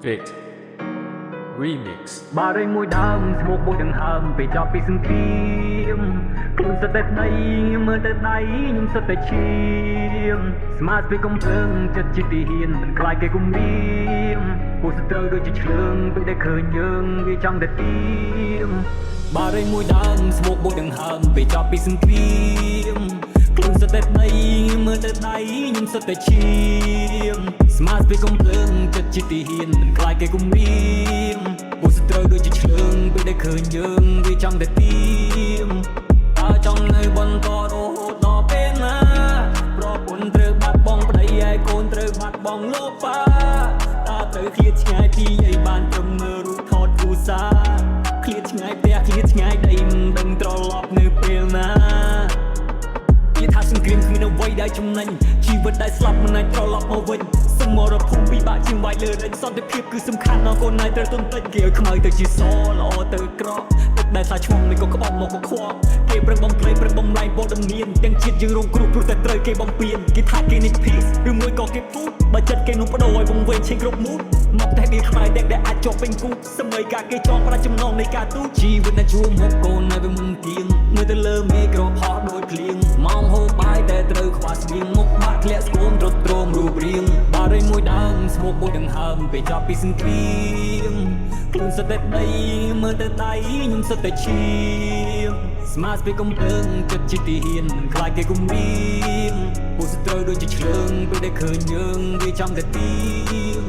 Fit Remix បារីមួយដើមស្មុកមួយដង្ហើមពេលចាប់ពីសង្គ្រាមខ្លួនសតែដៃមើលទៅដៃខ្ញុំសតែឈាមស្មាតពីកំភ្លើងចិត្តជាទីហ៊ានមិនខ្លាចគេគំរាមពួកសត្រូវដូចជាឆ្លើងពេលដែលឃើញយើងវាចង់តែទៀមបារីមួយដើមស្មុកមួយដង្ហើមពេលចាប់ពីសង្គ្រាមខ្លួនសតែដៃមើលទៅដៃខ្ញុំសតែឈាមស្មាតពីកំភ្លើងចិត្តជាទីហ៊ានមិនខ្លាចគេគំរាមពួកសត្រូវដូចជាឆ្លើងពេលដែលឃើញយើងវាចង់តែទៀមតើចង់នៅបន្តរហូតដល់ពេលណាប្រពន្ធត្រូវបាត់បង់ប្តីហើយកូនត្រូវបាត់បង់លោកប៉ាតើត្រូវឃ្លាតឆ្ងាយពីឲ្យបានត្រឹមមើលរូបថតគ្រួសារឃ្លាតឆ្ងាយផ្ទះឃ្លាតឆ្ងាយដីមិនដឹងត្រឡប់នៅពេលណានិយាយថាសង្គ្រាមគ្មានអ្វីដែលចំណេញជីវិតដែលស្លាប់មិនអាចត្រឡប់មកវិញសមរភូមិពិបាកជាងវាយលើរិញសន្តិភាពគឺសំខាន់ណាស់កូនណៃត្រូវទុនតិចគេឲ្យខ្មៅទៅជាសល្អទៅក្រក់ទឹកដែលថាឆ្មងមិនក៏ក្បត់មកក៏ខ្វល់គេប្រឹងបំភ្លេចប្រឹងបំរែងបោដំនានទាំងជាតិយើងរងគ្រោះព្រោះតែត្រូវគេបំពេញគេថាគេនេះ peace ឬមួយក៏គេពូតបើចិត្តគេនោះបដូរឲ្យវង្វេងឈេងគ្រប់មូតមកតែវាខ្មែរទាំងដែលអាចជាប់ពេញគូសម្បីការគេចងប្រាចំណងនៃការទូជីវិតណាជួមមកកូនឲ្យវាមិនទៀងមើលទៅលើមេក្រផោះដូចភ្លៀងមកហូបបាយតែត្រូវខ្វះស្បៀងមុខបាក់ធ្លាក់ស្គមទ្រុឌទ្រោមរូបរាងបារីមួយដើមស្មុកមួយដង្ហើមពេលចាប់ពីសង្គ្រាមខ្លួនសតែដៃមើលទៅដៃខ្ញុំសតែឈាមស្មាតពីកំភ្លើងចិត្តជាទីហ៊ានមិនខ្លាចគេគំរាមពួកសត្រូវដូចជាឆ្លើងពេលដែលឃើញយើងវាចង់តែទៀម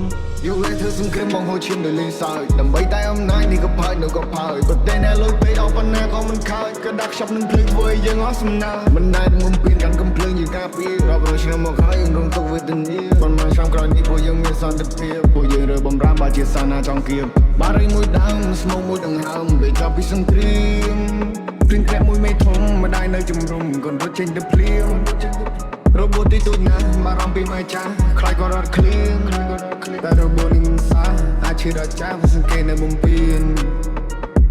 យកលេធ្វើសង្គ្រាមបងហូរឈាមដោយលេងសើចដើម្បីតែអំណាចនេះក៏ផើចនៅក៏ផើចប្រទេសអ្នកលុយពេកដល់ប៉ុណ្ណាក៏មិនខើចក៏ដាក់ខ្ចប់នឹងភ្លើងធ្វើឲ្យយើងអស់សំណើមិនដែលនឹងបំពេញកាន់កំភ្លើងយើងការពាររាប់រយឆ្នាំមកហើយយើងរងទុក្ខវេទនាប៉ុន្មានឆ្នាំក្រោយនេះពួកយើងមានសន្តិភាពពួកយើងរើបំរាមបើជាសាណាចង់គៀបបារីមួយដើមស្មោកមួយដង្ហើមពេលចាប់ពីសង្គ្រាមព្រៀងក្រាក់មួយមេធំម្ដាយនៅជំរុំកូនរត់ចេញទៅភ្លាមរបូតទីទូចណាស់បារម្ភពីម៉ែចាស់ខ្លាចក៏រត់ឃ្លៀងតែរបូតនេះមិនសាអាចឈឺដល់ចាស់វាសង្កេតនៅបំពេញ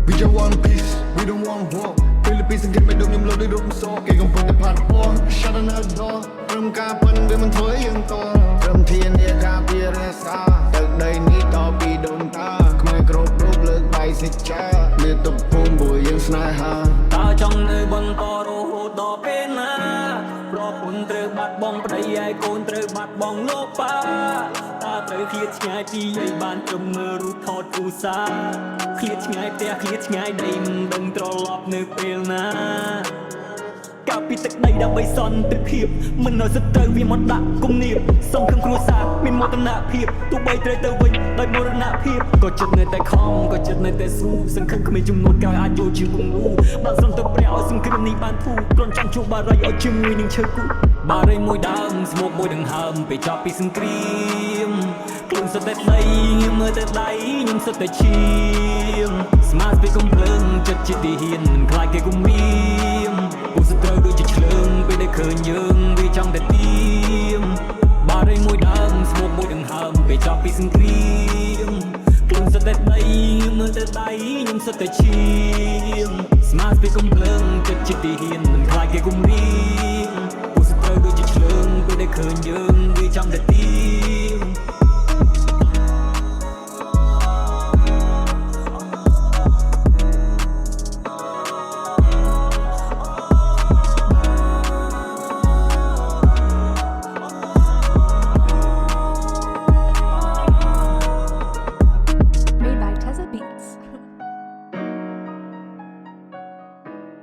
We just want peace we don't want war ពេលពីសង្កេតមិនដូចខ្ញុំលោដូចរូបសគេកំពុងតែផាត់ពណ៌ Shut another door រំការប៉ិនវាមិនធ្វើយើងតរំធានាការពាររក្សាទឹកដីនេះតពីដូនតាខ្មែរគ្រប់រូបលើកដៃសេចក្ដីមានទុកភូមិពួកយើងស្នេហាតើចង់នៅបន្តរហូតដល់ពេលណាប្រពន្ធត្រូវបាត់បង់ប្តីហើយកូនត្រូវបាត់បង់លោកប៉ាតើត្រូវឃ្លាតឆ្ងាយពីឲ្យបានត្រឹមមើលរូបថតគ្រួសារឃ្លាតឆ្ងាយផ្ទះឃ្លាតឆ្ងាយដីមិនដឹងត្រឡប់នៅពេលណាកាពីទឹកដីដើម្បីសន្តិភាពមិននៅសត្រូវវាមកដាក់គំនាបសង្ឃឹមគ្រួសារមានមោទនភាពទោះបីត្រូវទៅវិញដោយមរណភាពក៏ចិត្តនៅតែខំក៏ចិត្តនៅតែស៊ូសង្ឃឹមគ្មានចំនួនក្រោយអាចចូលជាគំនូបើសន្តិព្រះឲ្យសង្គ្រាមនេះបានធូរគ្រាន់ចង់ជួបបារីឲ្យជាមួយនឹងឈើគូបារីមួយដើមស្មុកមួយដង្ហើមពេលចាប់ពីសង្គ្រាមខ្លួនសតែដៃមើលទៅដៃខ្ញុំសតែឈាមស្មាតពីកំភ្លើងចិត្តជាទីហ៊ានមិនខ្លាចគេគំរាមពួកសត្រូវដូចជាឆ្លើងពេលដែលឃើញយើងវាចង់តែទៀមបារីមួយដើមស្មុកមួយដង្ហើមពេលចាប់ពីសង្គ្រាមខ្លួនសតែដៃមើលទៅដៃខ្ញុំសតែឈាមស្មាតពីកំភ្លើងចិត្តជាទីហ៊ាន